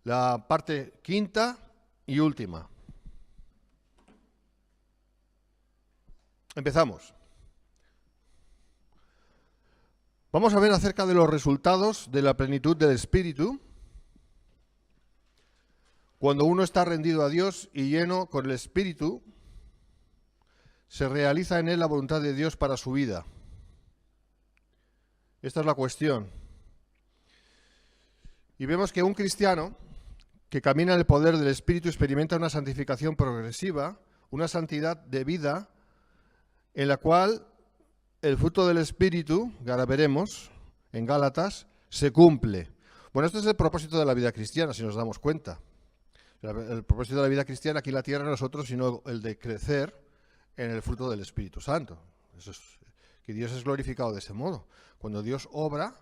La parte quinta y última. Empezamos. Vamos a ver acerca de los resultados de la plenitud del Espíritu cuando uno está rendido a Dios y lleno con el Espíritu. Se realiza en él la voluntad de Dios para su vida. Esta es la cuestión. Y vemos que un cristiano que camina en el poder del Espíritu experimenta una santificación progresiva, una santidad de vida en la cual el fruto del Espíritu, que ahora veremos en Gálatas, se cumple. Bueno, este es el propósito de la vida cristiana, si nos damos cuenta. El propósito de la vida cristiana aquí en la tierra no es otro, sino el de crecer en el fruto del Espíritu Santo. Eso es, que Dios es glorificado de ese modo. Cuando Dios obra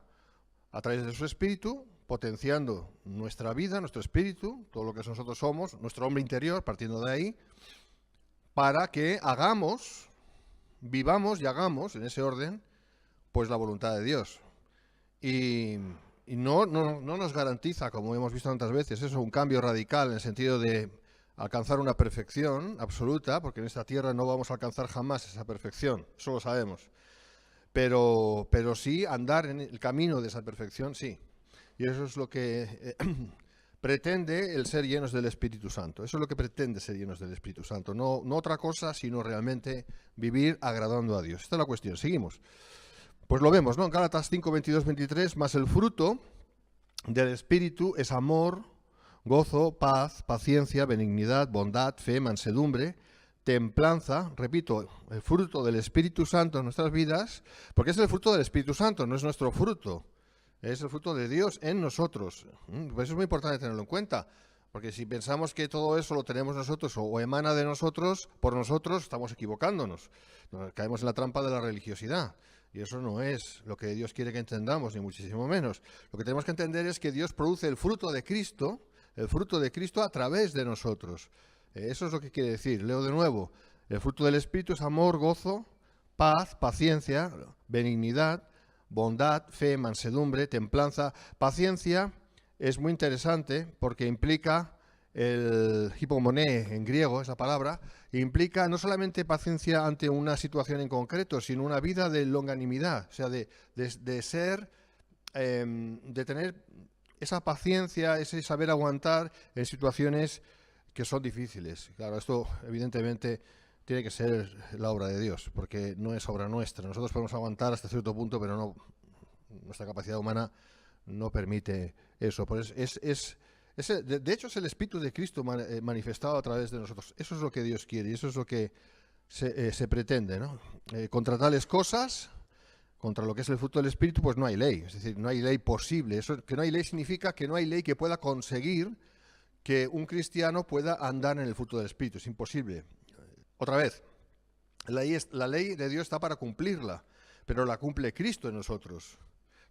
a través de su Espíritu, potenciando nuestra vida, nuestro espíritu, todo lo que nosotros somos, nuestro hombre interior, partiendo de ahí, para que hagamos, vivamos y hagamos, en ese orden, pues la voluntad de Dios. Y no nos garantiza, como hemos visto tantas veces, eso, un cambio radical en el sentido de alcanzar una perfección absoluta, porque en esta tierra no vamos a alcanzar jamás esa perfección, eso lo sabemos. Pero sí andar en el camino de esa perfección, sí. Y eso es lo que pretende el ser llenos del Espíritu Santo. Eso es lo que pretende ser llenos del Espíritu Santo. No otra cosa, sino realmente vivir agradando a Dios. Esta es la cuestión. Seguimos. Pues lo vemos, ¿no? En Gálatas 5, 22, 23, más el fruto del Espíritu es amor, gozo, paz, paciencia, benignidad, bondad, fe, mansedumbre, templanza. Repito, el fruto del Espíritu Santo en nuestras vidas, porque es el fruto del Espíritu Santo, no es nuestro fruto. Es el fruto de Dios en nosotros. Eso es muy importante tenerlo en cuenta, porque si pensamos que todo eso lo tenemos nosotros o emana de nosotros, por nosotros, estamos equivocándonos. Caemos en la trampa de la religiosidad. Y eso no es lo que Dios quiere que entendamos, ni muchísimo menos. Lo que tenemos que entender es que Dios produce el fruto de Cristo a través de nosotros. Eso es lo que quiere decir. Leo de nuevo. El fruto del Espíritu es amor, gozo, paz, paciencia, benignidad, bondad, fe, mansedumbre, templanza. Paciencia es muy interesante porque implica el hipomoné en griego, esa palabra, implica no solamente paciencia ante una situación en concreto, sino una vida de longanimidad, o sea, de ser, de tener esa paciencia, ese saber aguantar en situaciones que son difíciles. Claro, esto evidentemente tiene que ser la obra de Dios, porque no es obra nuestra. Nosotros podemos aguantar hasta cierto punto, pero no, nuestra capacidad humana no permite eso. Pues de hecho, es el Espíritu de Cristo manifestado a través de nosotros. Eso es lo que Dios quiere y eso es lo que se pretende, ¿no? Contra tales cosas, contra lo que es el fruto del Espíritu, pues no hay ley. Es decir, no hay ley posible. Eso, que no hay ley significa que no hay ley que pueda conseguir que un cristiano pueda andar en el fruto del Espíritu. Es imposible. Otra vez, la ley de Dios está para cumplirla, pero la cumple Cristo en nosotros.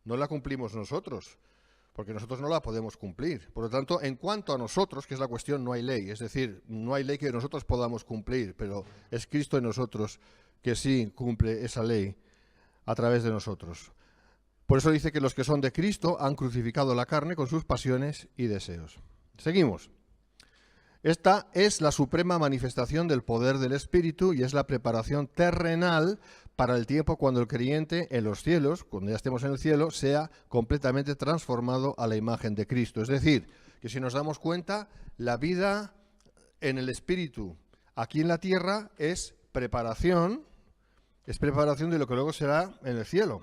No la cumplimos nosotros, porque nosotros no la podemos cumplir. Por lo tanto, en cuanto a nosotros, que es la cuestión, no hay ley. Es decir, no hay ley que nosotros podamos cumplir, pero es Cristo en nosotros que sí cumple esa ley a través de nosotros. Por eso dice que los que son de Cristo han crucificado la carne con sus pasiones y deseos. Seguimos. Esta es la suprema manifestación del poder del Espíritu y es la preparación terrenal para el tiempo cuando el creyente en los cielos, cuando ya estemos en el cielo, sea completamente transformado a la imagen de Cristo. Es decir, que si nos damos cuenta, la vida en el Espíritu aquí en la tierra es preparación de lo que luego será en el cielo.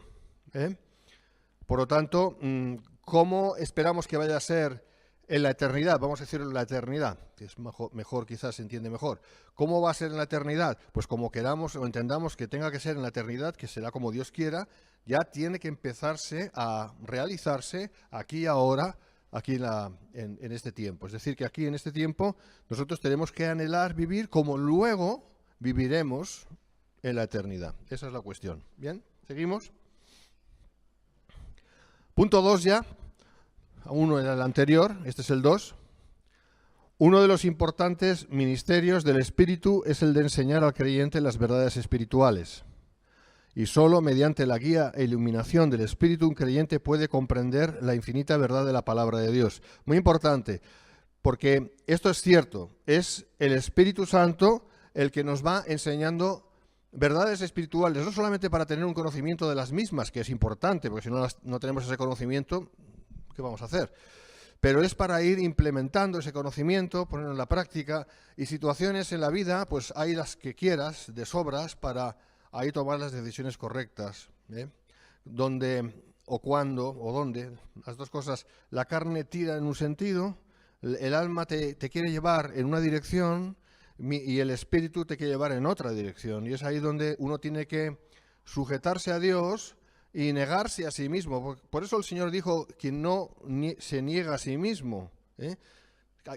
Por lo tanto, ¿cómo esperamos que vaya a ser en la eternidad? Vamos a decir en la eternidad, que es mejor, quizás se entiende mejor. ¿Cómo va a ser en la eternidad? Pues como queramos o entendamos que tenga que ser en la eternidad, que será como Dios quiera, ya tiene que empezarse a realizarse aquí ahora, aquí en este tiempo. Es decir, que aquí en este tiempo nosotros tenemos que anhelar vivir como luego viviremos en la eternidad. Esa es la cuestión. Bien, seguimos. Punto 2 ya. Uno era el anterior, este es el 2. Uno de los importantes ministerios del Espíritu es el de enseñar al creyente las verdades espirituales. Y solo mediante la guía e iluminación del Espíritu un creyente puede comprender la infinita verdad de la palabra de Dios. Muy importante, porque esto es cierto, es el Espíritu Santo el que nos va enseñando verdades espirituales, no solamente para tener un conocimiento de las mismas, que es importante, porque si no tenemos ese conocimiento, ¿qué vamos a hacer? Pero es para ir implementando ese conocimiento, ponerlo en la práctica, y situaciones en la vida, pues hay las que quieras, de sobras, para ahí tomar las decisiones correctas. Dónde o cuándo o dónde, las dos cosas. La carne tira en un sentido, el alma te quiere llevar en una dirección y el espíritu te quiere llevar en otra dirección. Y es ahí donde uno tiene que sujetarse a Dios y negarse a sí mismo. Por eso el Señor dijo, quien no se niega a sí mismo,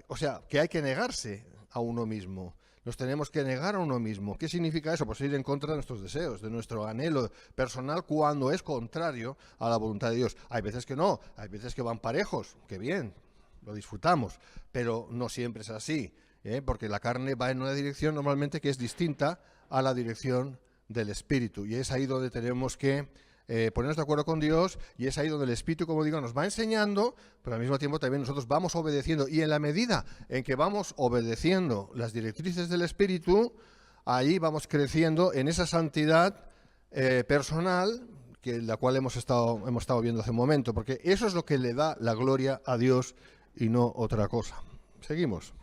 o sea, que hay que negarse a uno mismo. Nos tenemos que negar a uno mismo. ¿Qué significa eso? Pues ir en contra de nuestros deseos, de nuestro anhelo personal cuando es contrario a la voluntad de Dios. Hay veces que no, hay veces que van parejos, que bien, lo disfrutamos, pero no siempre es así, porque la carne va en una dirección normalmente que es distinta a la dirección del Espíritu. Y es ahí donde tenemos que ponernos de acuerdo con Dios, y es ahí donde el Espíritu, como digo, nos va enseñando, pero al mismo tiempo también nosotros vamos obedeciendo, y en la medida en que vamos obedeciendo las directrices del Espíritu, ahí vamos creciendo en esa santidad personal, la cual hemos estado viendo hace un momento, porque eso es lo que le da la gloria a Dios y no otra cosa. Seguimos.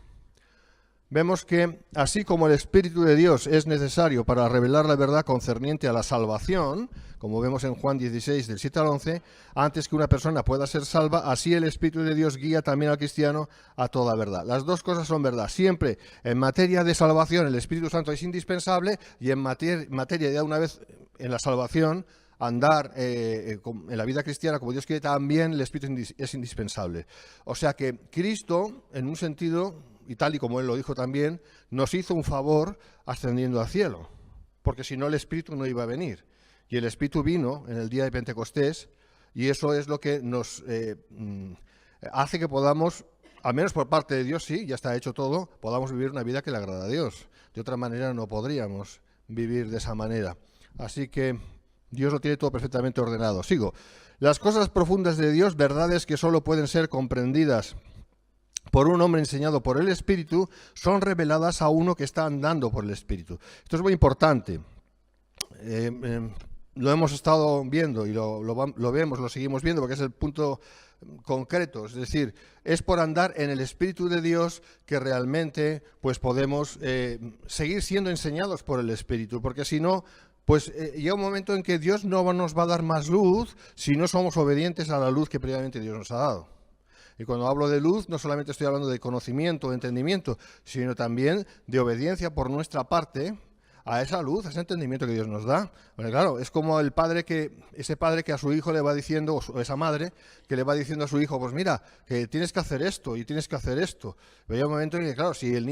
Vemos que así como el Espíritu de Dios es necesario para revelar la verdad concerniente a la salvación, como vemos en Juan 16, del 7 al 11, antes que una persona pueda ser salva, así el Espíritu de Dios guía también al cristiano a toda verdad. Las dos cosas son verdad. Siempre en materia de salvación el Espíritu Santo es indispensable, y en materia ya una vez en la salvación, andar en la vida cristiana como Dios quiere, también el Espíritu es indispensable. O sea que Cristo, en un sentido, y tal y como Él lo dijo también, nos hizo un favor ascendiendo al cielo, porque si no el Espíritu no iba a venir. Y el Espíritu vino en el día de Pentecostés, y eso es lo que nos hace que podamos, al menos por parte de Dios, sí, ya está hecho todo, podamos vivir una vida que le agrada a Dios. De otra manera no podríamos vivir de esa manera. Así que Dios lo tiene todo perfectamente ordenado. Sigo. Las cosas profundas de Dios, verdades que solo pueden ser comprendidas por un hombre enseñado por el Espíritu, son reveladas a uno que está andando por el Espíritu. Esto es muy importante. Lo hemos estado viendo y lo seguimos viendo, porque es el punto concreto. Es decir, es por andar en el Espíritu de Dios que realmente pues podemos seguir siendo enseñados por el Espíritu, porque si no, pues llega un momento en que Dios no nos va a dar más luz si no somos obedientes a la luz que previamente Dios nos ha dado. Y cuando hablo de luz, no solamente estoy hablando de conocimiento, de entendimiento, sino también de obediencia por nuestra parte a esa luz, a ese entendimiento que Dios nos da. Bueno, claro, es como ese padre que a su hijo le va diciendo, o esa madre que le va diciendo a su hijo, pues mira, que tienes que hacer esto y tienes que hacer esto. Pero hay un momento en que, claro, si el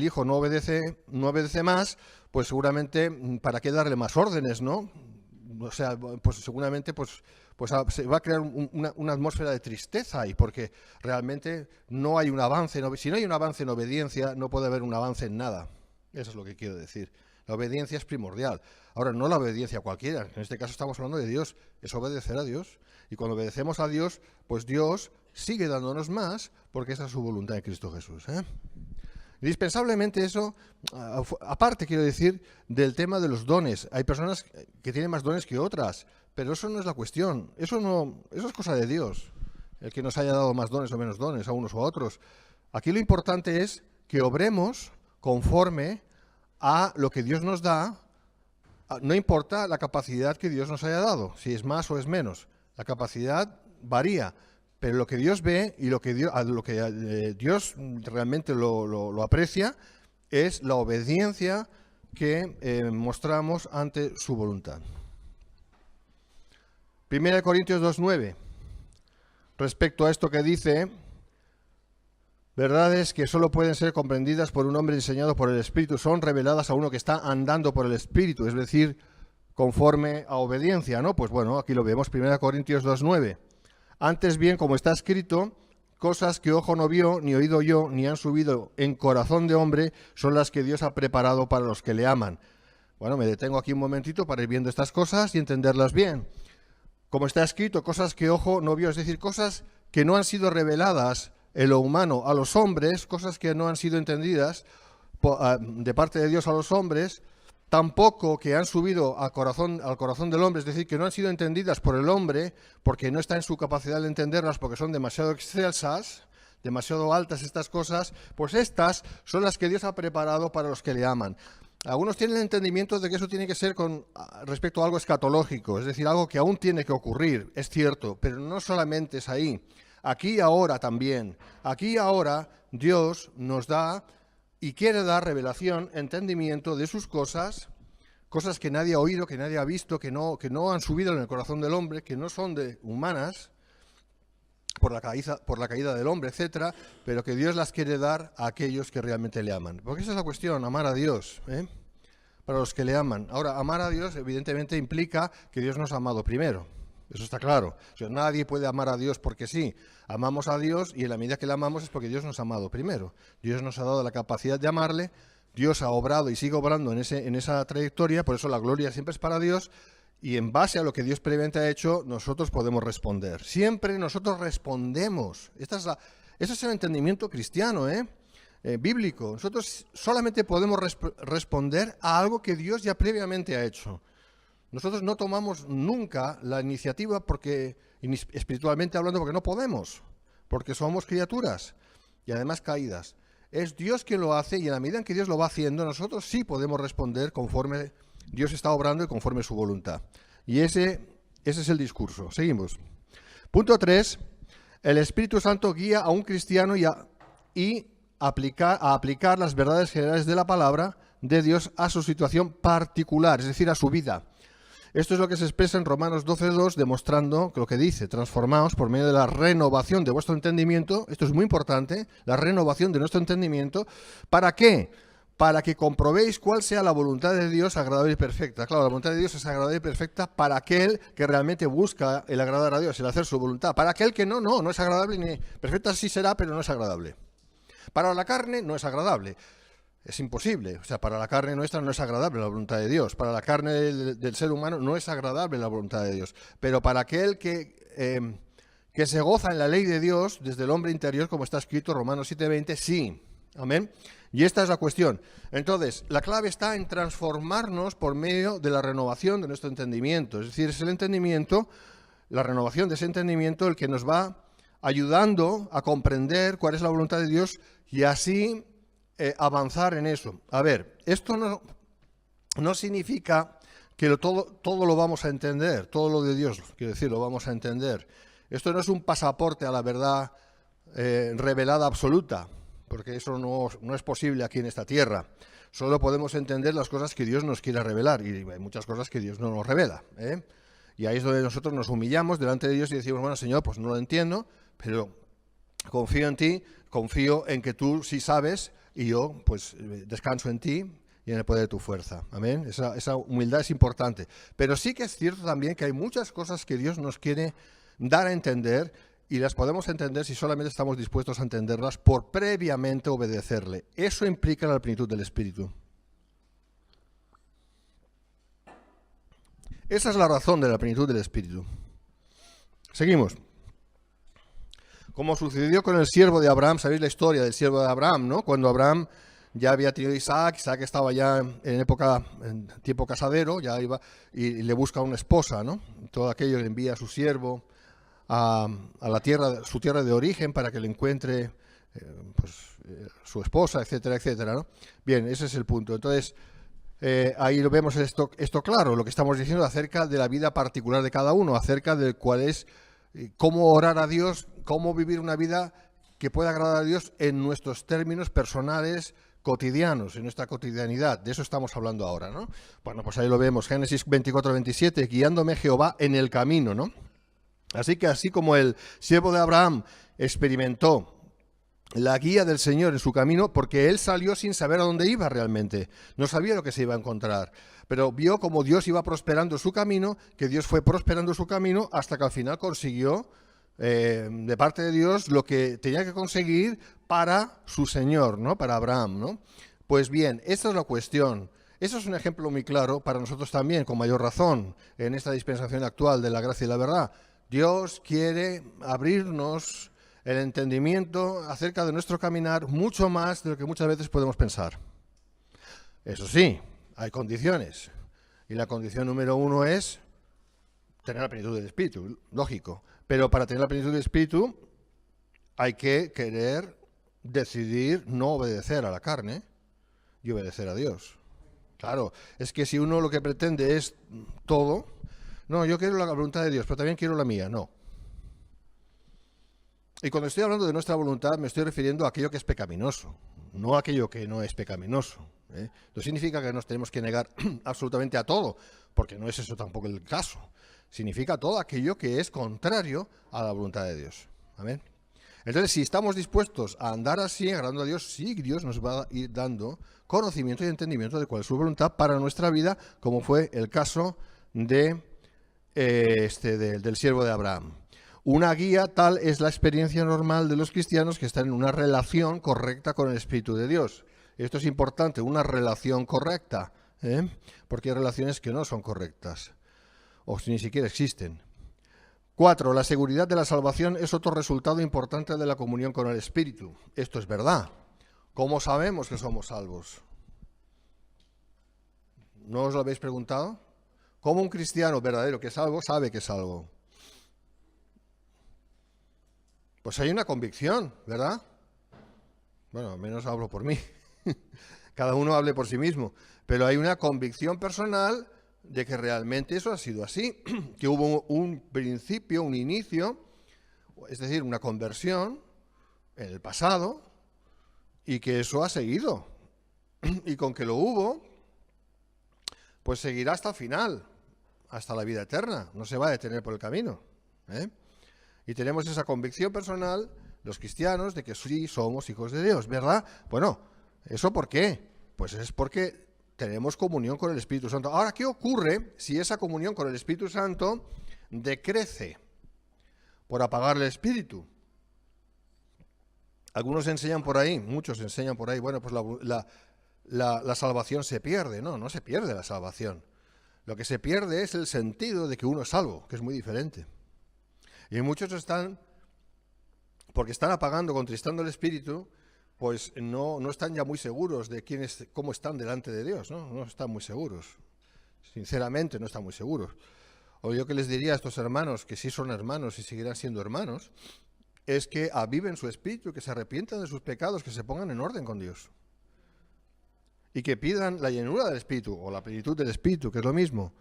hijo no obedece más, pues seguramente, ¿para qué darle más órdenes, no? O sea, pues seguramente se va a crear una atmósfera de tristeza ahí, porque realmente no hay un avance. Si no hay un avance en obediencia, no puede haber un avance en nada. Eso es lo que quiero decir. La obediencia es primordial. Ahora, no la obediencia cualquiera. En este caso estamos hablando de Dios. Es obedecer a Dios. Y cuando obedecemos a Dios, pues Dios sigue dándonos más, porque esa es su voluntad en Cristo Jesús. Indispensablemente eso, aparte quiero decir, del tema de los dones. Hay personas que tienen más dones que otras, pero eso no es la cuestión. Eso es cosa de Dios, el que nos haya dado más dones o menos dones a unos o a otros. Aquí lo importante es que obremos conforme a lo que Dios nos da, no importa la capacidad que Dios nos haya dado, si es más o es menos. La capacidad varía, pero lo que Dios ve y lo que Dios realmente lo aprecia es la obediencia que mostramos ante su voluntad. 1 Corintios 2:9, respecto a esto que dice, verdades que solo pueden ser comprendidas por un hombre enseñado por el Espíritu, son reveladas a uno que está andando por el Espíritu, es decir, conforme a obediencia, ¿no? Pues bueno, aquí lo vemos, 1 Corintios 2:9. Antes bien, como está escrito, cosas que ojo no vio, ni oído yo, ni han subido en corazón de hombre, son las que Dios ha preparado para los que le aman. Bueno, me detengo aquí un momentito para ir viendo estas cosas y entenderlas bien. Como está escrito, cosas que ojo no vio, es decir, cosas que no han sido reveladas en lo humano a los hombres, cosas que no han sido entendidas de parte de Dios a los hombres, tampoco que han subido al corazón del hombre, es decir, que no han sido entendidas por el hombre, porque no está en su capacidad de entenderlas, porque son demasiado excelsas, demasiado altas estas cosas, pues estas son las que Dios ha preparado para los que le aman. Algunos tienen el entendimiento de que eso tiene que ser con respecto a algo escatológico, es decir, algo que aún tiene que ocurrir, es cierto, pero no solamente es ahí. Aquí y ahora también. Aquí y ahora Dios nos da y quiere dar revelación, entendimiento de sus cosas, cosas que nadie ha oído, que nadie ha visto, que no han subido en el corazón del hombre, que no son humanas, por la caída del hombre, etcétera, pero que Dios las quiere dar a aquellos que realmente le aman. Porque esa es la cuestión, amar a Dios, para los que le aman. Ahora, amar a Dios evidentemente implica que Dios nos ha amado primero. Eso está claro. O sea, nadie puede amar a Dios porque sí. Amamos a Dios y en la medida que le amamos es porque Dios nos ha amado primero. Dios nos ha dado la capacidad de amarle, Dios ha obrado y sigue obrando en esa trayectoria, por eso la gloria siempre es para Dios. Y en base a lo que Dios previamente ha hecho, nosotros podemos responder. Siempre nosotros respondemos. Ese es el entendimiento cristiano, bíblico. Nosotros solamente podemos responder a algo que Dios ya previamente ha hecho. Nosotros no tomamos nunca la iniciativa porque, espiritualmente hablando, porque no podemos, porque somos criaturas y además caídas. Es Dios quien lo hace y en la medida en que Dios lo va haciendo, nosotros sí podemos responder conforme Dios está obrando y conforme su voluntad. Y ese es el discurso. Seguimos. Punto 3. El Espíritu Santo guía a un cristiano a aplicar las verdades generales de la palabra de Dios a su situación particular, es decir, a su vida. Esto es lo que se expresa en Romanos 12:2, demostrando que lo que dice, transformaos por medio de la renovación de vuestro entendimiento. Esto es muy importante, la renovación de nuestro entendimiento. ¿Para qué? Para que comprobéis cuál sea la voluntad de Dios agradable y perfecta. Claro, la voluntad de Dios es agradable y perfecta para aquel que realmente busca el agradar a Dios, el hacer su voluntad. Para aquel que no es agradable, ni perfecta sí será, pero no es agradable. Para la carne no es agradable. Es imposible. O sea, para la carne nuestra no es agradable la voluntad de Dios. Para la carne del ser humano no es agradable la voluntad de Dios. Pero para aquel que se goza en la ley de Dios, desde el hombre interior, como está escrito en Romanos 7:20, sí. Amén. Y esta es la cuestión. Entonces, la clave está en transformarnos por medio de la renovación de nuestro entendimiento. Es decir, es el entendimiento, la renovación de ese entendimiento, el que nos va ayudando a comprender cuál es la voluntad de Dios y así avanzar en eso. A ver, esto no significa que todo lo vamos a entender, todo lo de Dios, quiero decir, lo vamos a entender. Esto no es un pasaporte a la verdad revelada absoluta, porque eso no es posible aquí en esta tierra. Solo podemos entender las cosas que Dios nos quiere revelar, y hay muchas cosas que Dios no nos revela. Y ahí es donde nosotros nos humillamos delante de Dios y decimos, bueno, Señor, pues no lo entiendo, pero confío en ti, confío en que tú sí sabes, y yo pues descanso en ti y en el poder de tu fuerza. Amén. Esa humildad es importante. Pero sí que es cierto también que hay muchas cosas que Dios nos quiere dar a entender y las podemos entender si solamente estamos dispuestos a entenderlas por previamente obedecerle. Eso implica la plenitud del Espíritu. Esa es la razón de la plenitud del Espíritu. Seguimos. Como sucedió con el siervo de Abraham, sabéis la historia del siervo de Abraham, ¿no? Cuando Abraham ya había tenido Isaac estaba ya en tiempo casadero, ya iba y le busca una esposa, ¿no? Todo aquello le envía a su siervo a su tierra de origen para que le encuentre su esposa, etcétera, etcétera, ¿no? Bien, ese es el punto. Entonces, ahí lo vemos esto claro, lo que estamos diciendo acerca de la vida particular de cada uno, acerca de cuál es, cómo orar a Dios, cómo vivir una vida que pueda agradar a Dios en nuestros términos personales, cotidianos, en nuestra cotidianidad. De eso estamos hablando ahora, ¿no? Bueno, pues ahí lo vemos, Génesis 24:27, guiándome Jehová en el camino, ¿no? Así que así como el siervo de Abraham experimentó la guía del Señor en su camino, porque él salió sin saber a dónde iba realmente, no sabía lo que se iba a encontrar, pero vio como Dios iba prosperando su camino, que Dios fue prosperando su camino hasta que al final consiguió de parte de Dios lo que tenía que conseguir para su Señor, ¿no? Para Abraham, ¿no? Pues bien, esta es la cuestión. Eso es un ejemplo muy claro para nosotros también, con mayor razón, en esta dispensación actual de la gracia y la verdad. Dios quiere abrirnos el entendimiento acerca de nuestro caminar mucho más de lo que muchas veces podemos pensar. Eso sí, hay condiciones. Y la condición número 1 es tener la plenitud del Espíritu, lógico. Pero para tener la plenitud del Espíritu hay que querer decidir no obedecer a la carne y obedecer a Dios. Claro, es que si uno lo que pretende es todo, no, yo quiero la voluntad de Dios, pero también quiero la mía, no. Y cuando estoy hablando de nuestra voluntad me estoy refiriendo a aquello que es pecaminoso, no a aquello que no es pecaminoso. No significa que nos tenemos que negar absolutamente a todo, porque no es eso tampoco el caso. Significa todo aquello que es contrario a la voluntad de Dios. Amén. Entonces, si estamos dispuestos a andar así, agradando a Dios, sí, Dios nos va a ir dando conocimiento y entendimiento de cuál es su voluntad para nuestra vida, como fue el caso del siervo de Abraham. Una guía tal es la experiencia normal de los cristianos que están en una relación correcta con el Espíritu de Dios. Esto es importante, una relación correcta, porque hay relaciones que no son correctas, o ni siquiera existen. 4. La seguridad de la salvación es otro resultado importante de la comunión con el Espíritu. Esto es verdad. ¿Cómo sabemos que somos salvos? ¿No os lo habéis preguntado? ¿Cómo un cristiano verdadero que es salvo sabe que es salvo? Pues hay una convicción, ¿verdad? Bueno, al menos hablo por mí. Cada uno hable por sí mismo. Pero hay una convicción personal de que realmente eso ha sido así, que hubo un principio, un inicio, es decir, una conversión en el pasado, y que eso ha seguido. Y con que lo hubo, pues seguirá hasta el final, hasta la vida eterna, no se va a detener por el camino. Y tenemos esa convicción personal, los cristianos, de que sí somos hijos de Dios, ¿verdad? Bueno, ¿eso por qué? Pues es porque tenemos comunión con el Espíritu Santo. Ahora, ¿qué ocurre si esa comunión con el Espíritu Santo decrece por apagar el Espíritu? Algunos enseñan por ahí, muchos enseñan por ahí, bueno, pues la salvación se pierde. No, no se pierde la salvación. Lo que se pierde es el sentido de que uno es salvo, que es muy diferente. Y muchos porque están apagando, contristando el Espíritu, pues no están ya muy seguros de cómo están delante de Dios, ¿no? No están muy seguros. Sinceramente no están muy seguros. O yo que les diría a estos hermanos, que sí son hermanos y seguirán siendo hermanos, es que aviven su espíritu, que se arrepientan de sus pecados, que se pongan en orden con Dios. Y que pidan la llenura del Espíritu, o la plenitud del Espíritu, que es lo mismo.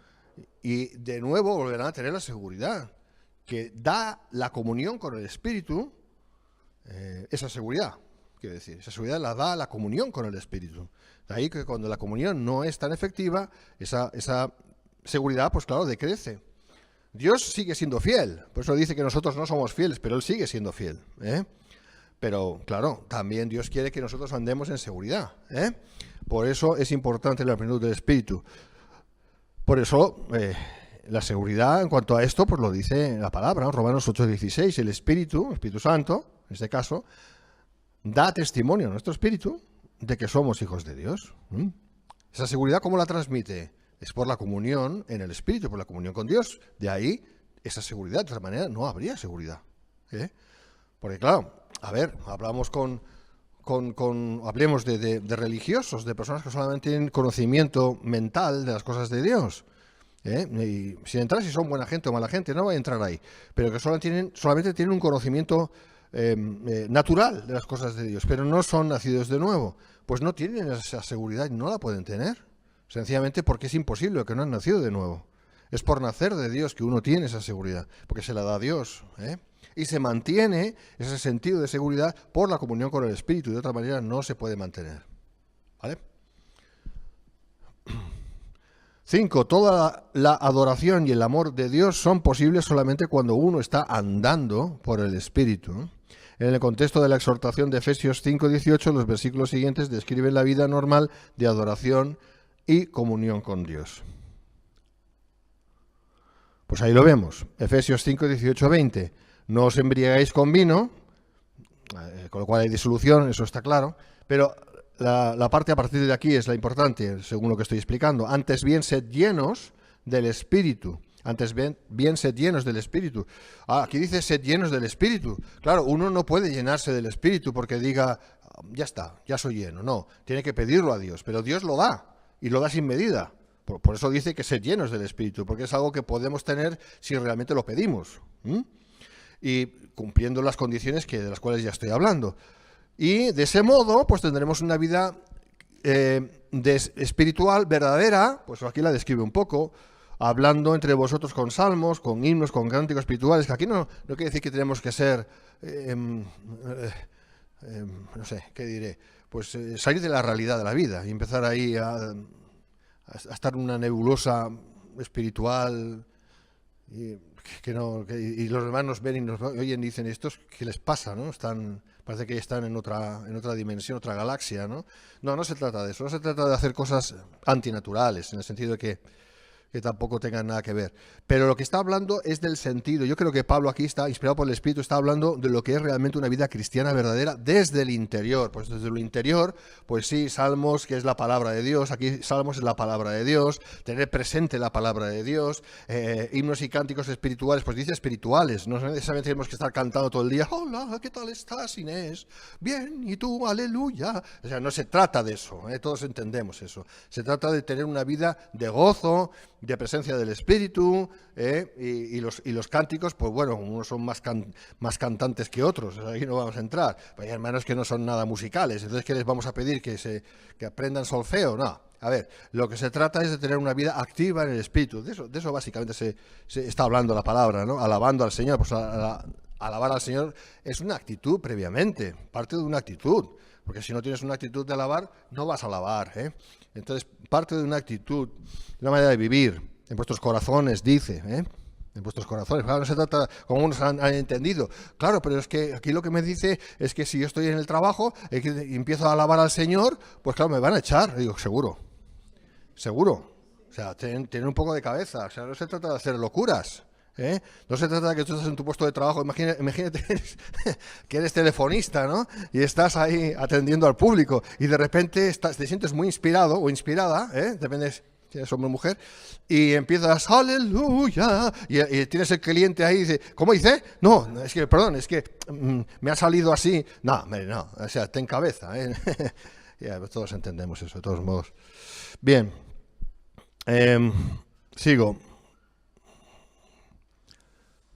Y de nuevo volverán a tener la seguridad que da la comunión con el Espíritu, esa seguridad. Quiero decir, esa seguridad la da la comunión con el Espíritu. De ahí que cuando la comunión no es tan efectiva, esa seguridad, pues claro, decrece. Dios sigue siendo fiel, por eso dice que nosotros no somos fieles, pero Él sigue siendo fiel. Pero claro, también Dios quiere que nosotros andemos en seguridad. Por eso es importante la plenitud del Espíritu. Por eso la seguridad en cuanto a esto, pues lo dice la palabra, ¿no? Romanos 8:16, el Espíritu Santo, en este caso, da testimonio a nuestro espíritu de que somos hijos de Dios. Esa seguridad, ¿cómo la transmite? Es por la comunión en el Espíritu, por la comunión con Dios. De ahí esa seguridad, de otra manera no habría seguridad. Porque claro, a ver, hablamos hablemos de religiosos, de personas que solamente tienen conocimiento mental de las cosas de Dios. Y sin entrar si son buena gente o mala gente, no voy a entrar ahí. Pero que solamente tienen un conocimiento natural de las cosas de Dios, pero no son nacidos de nuevo, pues no tienen esa seguridad y no la pueden tener, sencillamente porque es imposible que no han nacido de nuevo. Es por nacer de Dios que uno tiene esa seguridad, porque se la da Dios, y se mantiene ese sentido de seguridad por la comunión con el Espíritu, de otra manera no se puede mantener. ¿Vale? 5. Toda la adoración y el amor de Dios son posibles solamente cuando uno está andando por el Espíritu. En el contexto de la exhortación de Efesios 5:18, los versículos siguientes describen la vida normal de adoración y comunión con Dios. Pues ahí lo vemos, Efesios 5:18-20. No os embriaguéis con vino, con lo cual hay disolución, eso está claro, pero la parte a partir de aquí es la importante, según lo que estoy explicando. Antes bien, sed llenos del Espíritu. Antes bien sed llenos del Espíritu. Aquí dice sed llenos del Espíritu. Claro, uno no puede llenarse del Espíritu porque diga, ya está, ya soy lleno. No, tiene que pedirlo a Dios, pero Dios lo da, y lo da sin medida. Por eso dice que sed llenos del Espíritu, porque es algo que podemos tener si realmente lo pedimos. Y cumpliendo las condiciones de las cuales ya estoy hablando. Y de ese modo, pues tendremos una vida espiritual verdadera, pues aquí la describe un poco, hablando entre vosotros con salmos, con himnos, con cánticos espirituales, que aquí no quiere decir que tenemos que ser, no sé, ¿qué diré? Pues salir de la realidad de la vida y empezar ahí a estar en una nebulosa espiritual y los demás nos ven y nos oyen y dicen, ¿estos qué les pasa? ¿No? Parece que están en otra dimensión, otra galaxia, ¿no? No se trata de eso, no se trata de hacer cosas antinaturales, en el sentido de que tampoco tengan nada que ver. Pero lo que está hablando es del sentido. Yo creo que Pablo aquí está, inspirado por el Espíritu, está hablando de lo que es realmente una vida cristiana verdadera desde el interior. Pues desde lo interior, pues sí, Salmos, que es la palabra de Dios, aquí Salmos es la palabra de Dios, tener presente la palabra de Dios, himnos y cánticos espirituales, pues dice espirituales, no necesariamente tenemos que estar cantando todo el día, hola, ¿qué tal estás, Inés? Bien, ¿y tú? Aleluya. O sea, no se trata de eso, todos entendemos eso. Se trata de tener una vida de gozo, de presencia del Espíritu, y los cánticos, pues bueno, unos son más cantantes que otros, ahí no vamos a entrar. Hay hermanos que no son nada musicales, entonces ¿qué les vamos a pedir? ¿Que aprendan solfeo? No. A ver, lo que se trata es de tener una vida activa en el Espíritu. De eso básicamente se está hablando la palabra, ¿no? Alabando al Señor. Pues alabar al Señor es una actitud previamente, parte de una actitud. Porque si no tienes una actitud de alabar, no vas a alabar, Entonces, parte de una actitud, una manera de vivir, en vuestros corazones, dice, en vuestros corazones. Claro, no se trata, como unos han entendido. Claro, pero es que aquí lo que me dice es que si yo estoy en el trabajo y empiezo a alabar al Señor, pues claro, me van a echar. Y digo, seguro. O sea, tener un poco de cabeza. O sea, no se trata de hacer locuras. No se trata de que tú estás en tu puesto de trabajo, imagínate que eres telefonista, ¿no? Y estás ahí atendiendo al público y de repente te sientes muy inspirado o inspirada, depende si eres hombre o mujer, y empiezas, aleluya, y tienes el cliente ahí y dice, ¿cómo dice? No, es que, perdón, es que me ha salido así. No, o sea, ten cabeza, Ya, pues todos entendemos eso, de todos modos. Bien, sigo.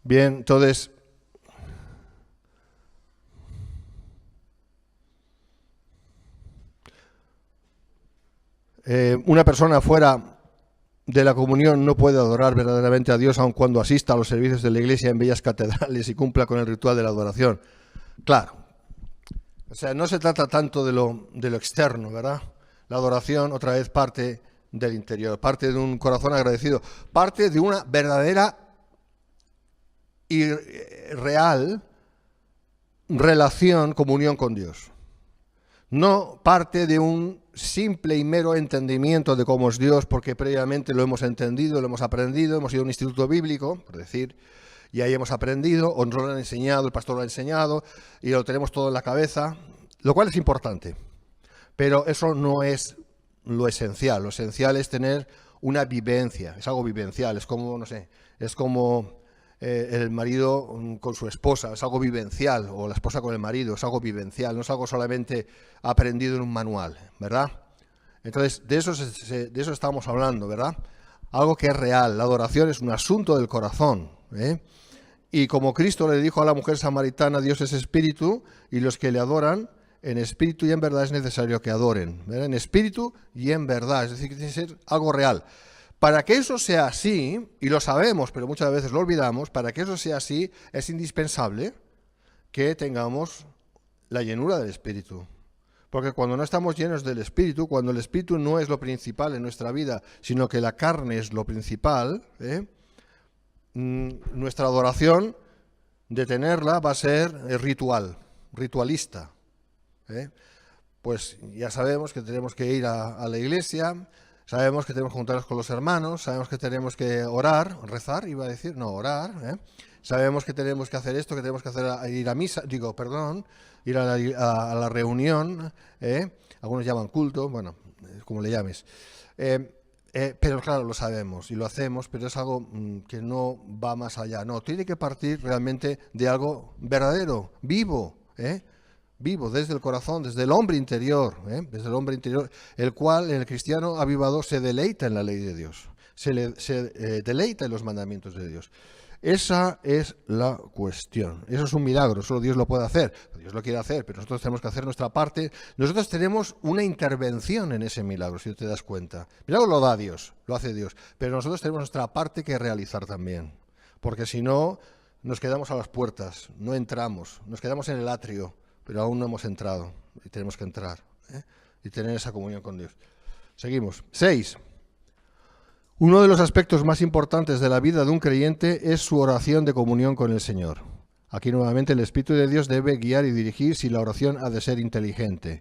Bien, entonces, una persona fuera de la comunión no puede adorar verdaderamente a Dios aun cuando asista a los servicios de la iglesia en bellas catedrales y cumpla con el ritual de la adoración. Claro, o sea, no se trata tanto de lo externo, ¿verdad? La adoración, otra vez, parte del interior, parte de un corazón agradecido, parte de una verdadera y real relación, comunión con Dios. No parte de un simple y mero entendimiento de cómo es Dios, porque previamente lo hemos entendido, lo hemos aprendido, hemos ido a un instituto bíblico, por decir, y ahí hemos aprendido, o nos lo han enseñado, el pastor lo ha enseñado, y lo tenemos todo en la cabeza, lo cual es importante. Pero eso no es lo esencial. Lo esencial es tener una vivencia, es algo vivencial, es como, no sé, es como el marido con su esposa, es algo vivencial, o la esposa con el marido, es algo vivencial, no es algo solamente aprendido en un manual, ¿verdad? Entonces, de eso estamos hablando, ¿verdad? Algo que es real. La adoración es un asunto del corazón, Y como Cristo le dijo a la mujer samaritana, Dios es espíritu, y los que le adoran, en espíritu y en verdad es necesario que adoren, ¿verdad? En espíritu y en verdad, es decir, que tiene que ser algo real. Para que eso sea así, y lo sabemos, pero muchas veces lo olvidamos, para que eso sea así, es indispensable que tengamos la llenura del Espíritu. Porque cuando no estamos llenos del Espíritu, cuando el Espíritu no es lo principal en nuestra vida, sino que la carne es lo principal, nuestra adoración, de tenerla, va a ser ritualista. Pues ya sabemos que tenemos que ir a la iglesia, sabemos que tenemos que juntarnos con los hermanos, sabemos que tenemos que orar, rezar, iba a decir, no, orar, Sabemos que tenemos que hacer esto, que tenemos que hacer ir a misa, ir a la reunión, algunos llaman culto, bueno, como le llames. Pero claro, lo sabemos y lo hacemos, pero es algo que no va más allá. No, tiene que partir realmente de algo verdadero, vivo, vivo desde el corazón, desde el hombre interior, desde el hombre interior, el cual en el cristiano avivado se deleita en la ley de Dios, se deleita en los mandamientos de Dios. Esa es la cuestión. Eso es un milagro, solo Dios lo puede hacer. Dios lo quiere hacer, pero nosotros tenemos que hacer nuestra parte. Nosotros tenemos una intervención en ese milagro, si te das cuenta. El milagro lo da Dios, lo hace Dios, pero nosotros tenemos nuestra parte que realizar también. Porque si no, nos quedamos a las puertas, no entramos, nos quedamos en el atrio, pero aún no hemos entrado y tenemos que entrar y tener esa comunión con Dios. Seguimos. 6. Uno de los aspectos más importantes de la vida de un creyente es su oración de comunión con el Señor. Aquí nuevamente el Espíritu de Dios debe guiar y dirigir si la oración ha de ser inteligente.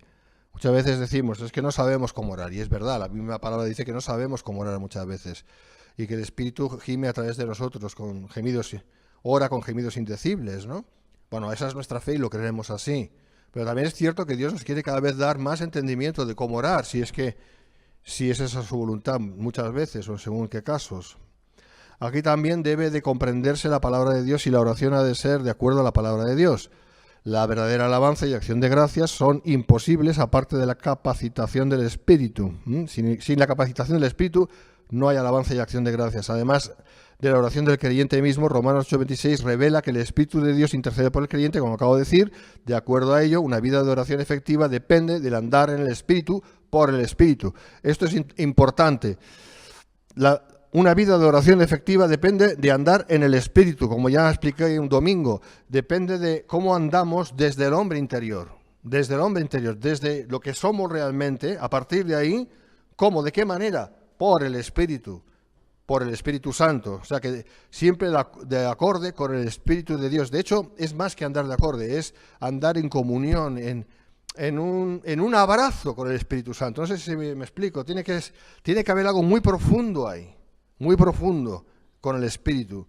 Muchas veces decimos, es que no sabemos cómo orar, y es verdad, la misma palabra dice que no sabemos cómo orar muchas veces, y que el Espíritu gime a través de nosotros con gemidos, ora con gemidos indecibles, ¿no? Bueno, esa es nuestra fe y lo creemos así. Pero también es cierto que Dios nos quiere cada vez dar más entendimiento de cómo orar, si es esa su voluntad muchas veces o según qué casos. Aquí también debe de comprenderse la palabra de Dios y la oración ha de ser de acuerdo a la palabra de Dios. La verdadera alabanza y acción de gracias son imposibles aparte de la capacitación del Espíritu. Sin la capacitación del Espíritu no hay alabanza y acción de gracias. Además de la oración del creyente mismo, Romanos 8:26 revela que el Espíritu de Dios intercede por el creyente, como acabo de decir. De acuerdo a ello, una vida de oración efectiva depende del andar en el Espíritu por el Espíritu. Esto es importante. Una vida de oración efectiva depende de andar en el Espíritu, como ya expliqué un domingo. Depende de cómo andamos desde el hombre interior, desde lo que somos realmente. A partir de ahí, ¿cómo? ¿De qué manera? Por el Espíritu Santo. O sea que siempre de acorde con el Espíritu de Dios. De hecho, es más que andar de acorde, es andar en comunión, en un abrazo con el Espíritu Santo. No sé si me explico. Tiene que haber algo muy profundo ahí, muy profundo con el Espíritu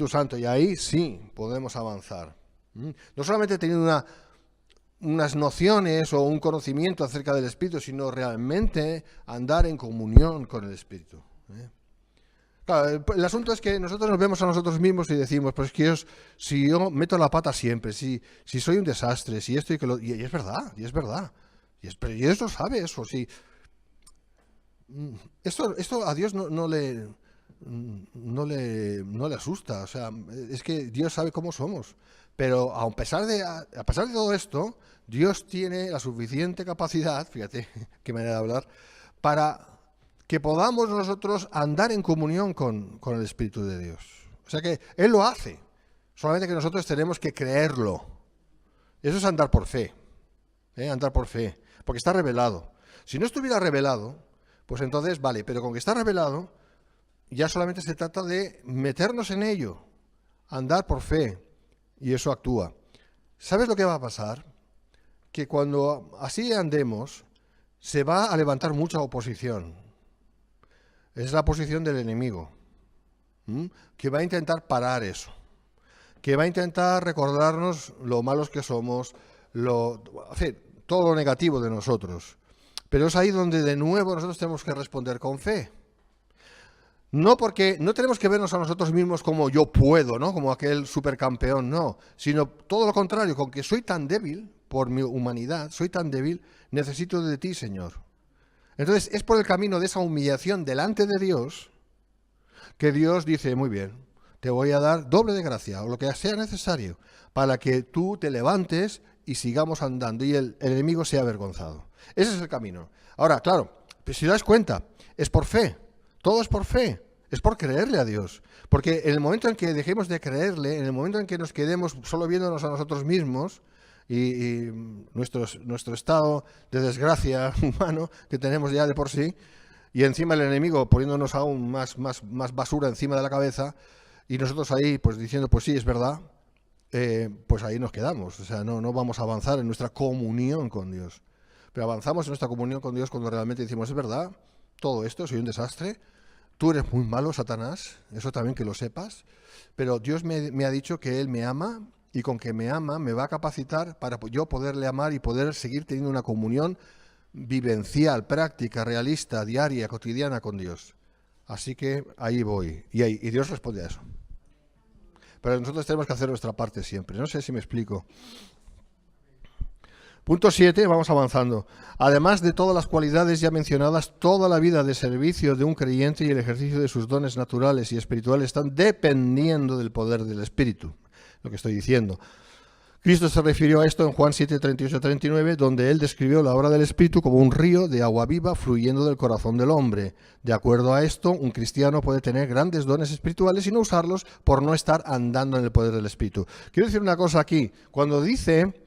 Santo. Y ahí sí podemos avanzar. No solamente teniendo unas nociones o un conocimiento acerca del Espíritu, sino realmente andar en comunión con el Espíritu. Claro, el asunto es que nosotros nos vemos a nosotros mismos y decimos, pues que si yo meto la pata siempre, si soy un desastre, si esto y es verdad, y Dios lo sabe eso, sí. Esto a Dios no le asusta, o sea, es que Dios sabe cómo somos, pero a pesar de todo esto, Dios tiene la suficiente capacidad, fíjate qué manera de hablar, para que podamos nosotros andar en comunión con el Espíritu de Dios. O sea que Él lo hace, solamente que nosotros tenemos que creerlo. Eso es andar por fe, porque está revelado. Si no estuviera revelado, pues entonces vale, pero con que está revelado, ya solamente se trata de meternos en ello, andar por fe, y eso actúa. ¿Sabes lo que va a pasar? Que cuando así andemos, se va a levantar mucha oposición. Es la posición del enemigo, que va a intentar parar eso, que va a intentar recordarnos lo malos que somos, todo lo negativo de nosotros. Pero es ahí donde de nuevo nosotros tenemos que responder con fe. No porque no tenemos que vernos a nosotros mismos como yo puedo, ¿no? Como aquel supercampeón, no, sino todo lo contrario, con que soy tan débil por mi humanidad, soy tan débil, necesito de ti, Señor. Entonces, es por el camino de esa humillación delante de Dios que Dios dice, muy bien, te voy a dar doble de gracia, o lo que sea necesario, para que tú te levantes y sigamos andando y el enemigo sea avergonzado. Ese es el camino. Ahora, claro, pues si te das cuenta, es por fe, todo es por fe, es por creerle a Dios. Porque en el momento en que dejemos de creerle, en el momento en que nos quedemos solo viéndonos a nosotros mismos, y nuestro estado de desgracia humano que tenemos ya de por sí, y encima el enemigo poniéndonos aún más basura encima de la cabeza, y nosotros ahí pues diciendo, pues sí, es verdad, pues ahí nos quedamos. O sea, no vamos a avanzar en nuestra comunión con Dios. Pero avanzamos en nuestra comunión con Dios cuando realmente decimos, es verdad, todo esto, soy un desastre, tú eres muy malo, Satanás, eso también que lo sepas, pero Dios me ha dicho que Él me ama y con que me ama me va a capacitar para yo poderle amar y poder seguir teniendo una comunión vivencial, práctica, realista, diaria, cotidiana con Dios. Así que ahí voy. Y Dios responde a eso. Pero nosotros tenemos que hacer nuestra parte siempre. No sé si me explico. Punto 7, vamos avanzando. Además de todas las cualidades ya mencionadas, toda la vida de servicio de un creyente y el ejercicio de sus dones naturales y espirituales están dependiendo del poder del Espíritu. Lo que estoy diciendo. Cristo se refirió a esto en Juan 7, 38-39, donde Él describió la obra del Espíritu como un río de agua viva fluyendo del corazón del hombre. De acuerdo a esto, un cristiano puede tener grandes dones espirituales y no usarlos por no estar andando en el poder del Espíritu. Quiero decir una cosa aquí. Cuando dice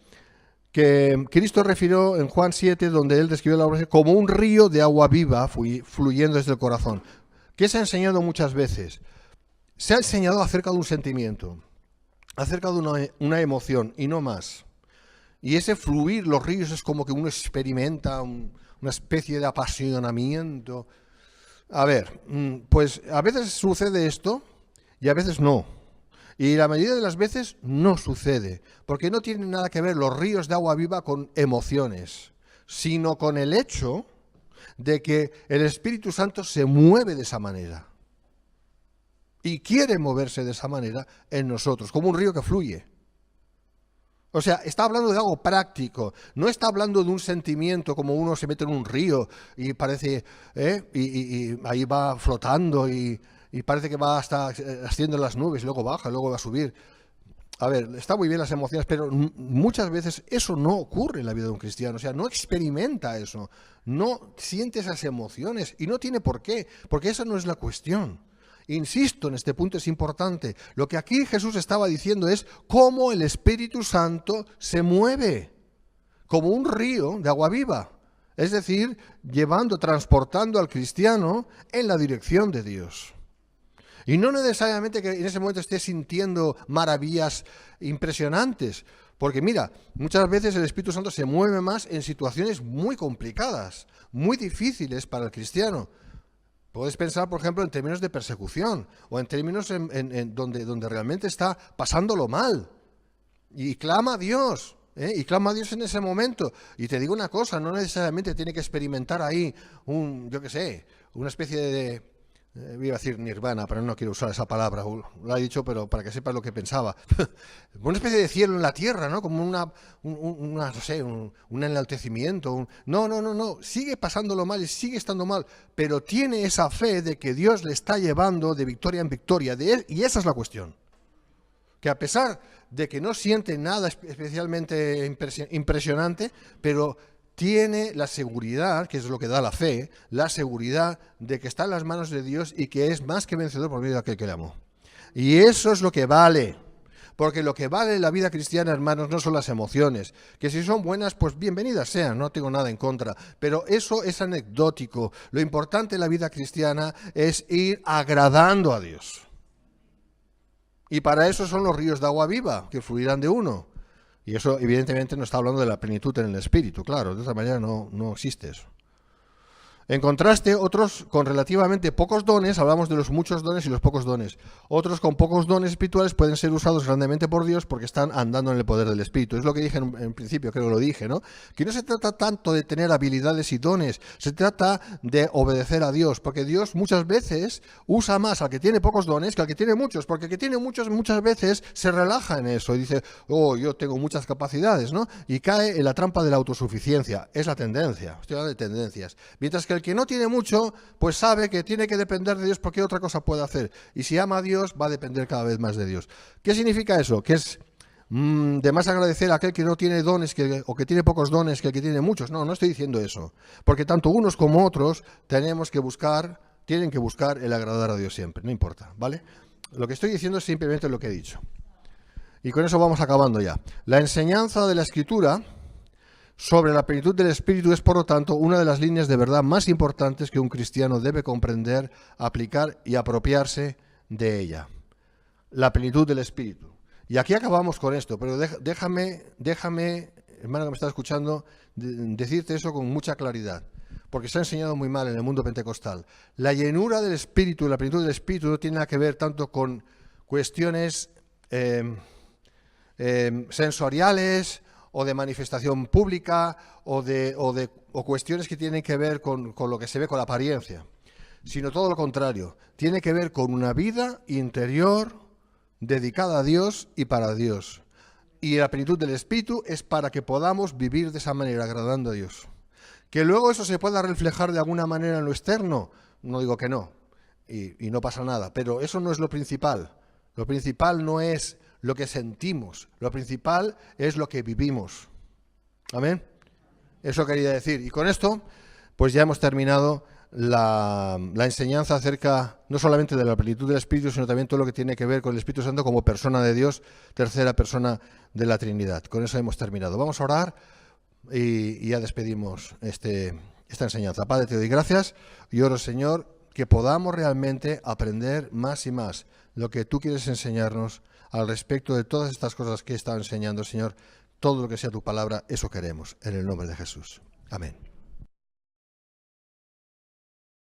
que Cristo refirió en Juan 7, donde Él describió la obra como un río de agua viva fluyendo desde el corazón. ¿Qué se ha enseñado muchas veces? Se ha enseñado acerca de un sentimiento, acerca de una emoción y no más. Y ese fluir, los ríos, es como que uno experimenta una especie de apasionamiento. A ver, pues a veces sucede esto y a veces no. Y la mayoría de las veces no sucede, porque no tienen nada que ver los ríos de agua viva con emociones, sino con el hecho de que el Espíritu Santo se mueve de esa manera. Y quiere moverse de esa manera en nosotros, como un río que fluye. O sea, está hablando de algo práctico, no está hablando de un sentimiento como uno se mete en un río y parece, y ahí va flotando y parece que va hasta asciende las nubes y luego baja, luego va a subir. A ver, está muy bien las emociones, pero muchas veces eso no ocurre en la vida de un cristiano. O sea, no experimenta eso, no siente esas emociones y no tiene por qué, porque esa no es la cuestión. Insisto, en este punto es importante. Lo que aquí Jesús estaba diciendo es cómo el Espíritu Santo se mueve, como un río de agua viva. Es decir, transportando al cristiano en la dirección de Dios. Y no necesariamente que en ese momento esté sintiendo maravillas impresionantes, porque mira, muchas veces el Espíritu Santo se mueve más en situaciones muy complicadas, muy difíciles para el cristiano. Puedes pensar, por ejemplo, en términos de persecución o en términos donde realmente está pasándolo mal y clama a Dios. Y clama a Dios en ese momento. Y te digo una cosa, no necesariamente tiene que experimentar ahí una especie de iba a decir nirvana, pero no quiero usar esa palabra, lo he dicho, pero para que sepas lo que pensaba. Una especie de cielo en la tierra, ¿no? Como un enaltecimiento. No, sigue pasándolo mal y sigue estando mal, pero tiene esa fe de que Dios le está llevando de victoria en victoria, y esa es la cuestión. Que a pesar de que no siente nada especialmente impresionante, pero tiene la seguridad, que es lo que da la fe, la seguridad de que está en las manos de Dios y que es más que vencedor por medio de aquel que le amó. Y eso es lo que vale, porque lo que vale en la vida cristiana, hermanos, no son las emociones, que si son buenas, pues bienvenidas sean, no tengo nada en contra, pero eso es anecdótico. Lo importante en la vida cristiana es ir agradando a Dios. Y para eso son los ríos de agua viva, que fluirán de uno. Y eso evidentemente no está hablando de la plenitud en el espíritu, claro, de esa manera no existe eso. En contraste, otros con relativamente pocos dones, hablamos de los muchos dones y los pocos dones. Otros con pocos dones espirituales pueden ser usados grandemente por Dios porque están andando en el poder del Espíritu. Es lo que dije en principio, creo que lo dije, ¿no? Que no se trata tanto de tener habilidades y dones, se trata de obedecer a Dios, porque Dios muchas veces usa más al que tiene pocos dones que al que tiene muchos, porque el que tiene muchos muchas veces se relaja en eso y dice, yo tengo muchas capacidades, ¿no? Y cae en la trampa de la autosuficiencia. Es la tendencia, estoy hablando de tendencias. Mientras que el que no tiene mucho, pues sabe que tiene que depender de Dios porque otra cosa puede hacer. Y si ama a Dios, va a depender cada vez más de Dios. ¿Qué significa eso? Que es de más agradecer a aquel que no tiene dones o que tiene pocos dones que el que tiene muchos. No estoy diciendo eso. Porque tanto unos como otros tienen que buscar el agradar a Dios siempre, no importa, ¿vale? Lo que estoy diciendo es simplemente lo que he dicho. Y con eso vamos acabando ya. La enseñanza de la Escritura sobre la plenitud del Espíritu es, por lo tanto, una de las líneas de verdad más importantes que un cristiano debe comprender, aplicar y apropiarse de ella. La plenitud del Espíritu. Y aquí acabamos con esto, pero déjame, hermano que me está escuchando, decirte eso con mucha claridad. porque se ha enseñado muy mal en el mundo pentecostal. La llenura del Espíritu, la plenitud del Espíritu no tiene nada que ver tanto con cuestiones sensoriales o de manifestación pública o cuestiones que tienen que ver con lo que se ve con la apariencia, sino todo lo contrario. Tiene que ver con una vida interior dedicada a Dios y para Dios. Y la plenitud del Espíritu es para que podamos vivir de esa manera, agradando a Dios. Que luego eso se pueda reflejar de alguna manera en lo externo, no digo que no, y no pasa nada, pero eso no es lo principal. Lo principal no es lo que sentimos, lo principal es lo que vivimos. ¿Amén? Eso quería decir. Y con esto, pues ya hemos terminado la enseñanza acerca no solamente de la plenitud del Espíritu, sino también todo lo que tiene que ver con el Espíritu Santo como persona de Dios, tercera persona de la Trinidad. Con eso hemos terminado. Vamos a orar y ya despedimos esta enseñanza. Padre, te doy gracias y oro, Señor, que podamos realmente aprender más y más lo que tú quieres enseñarnos al respecto de todas estas cosas que he estado enseñando, Señor. Todo lo que sea tu palabra, eso queremos, en el nombre de Jesús. Amén.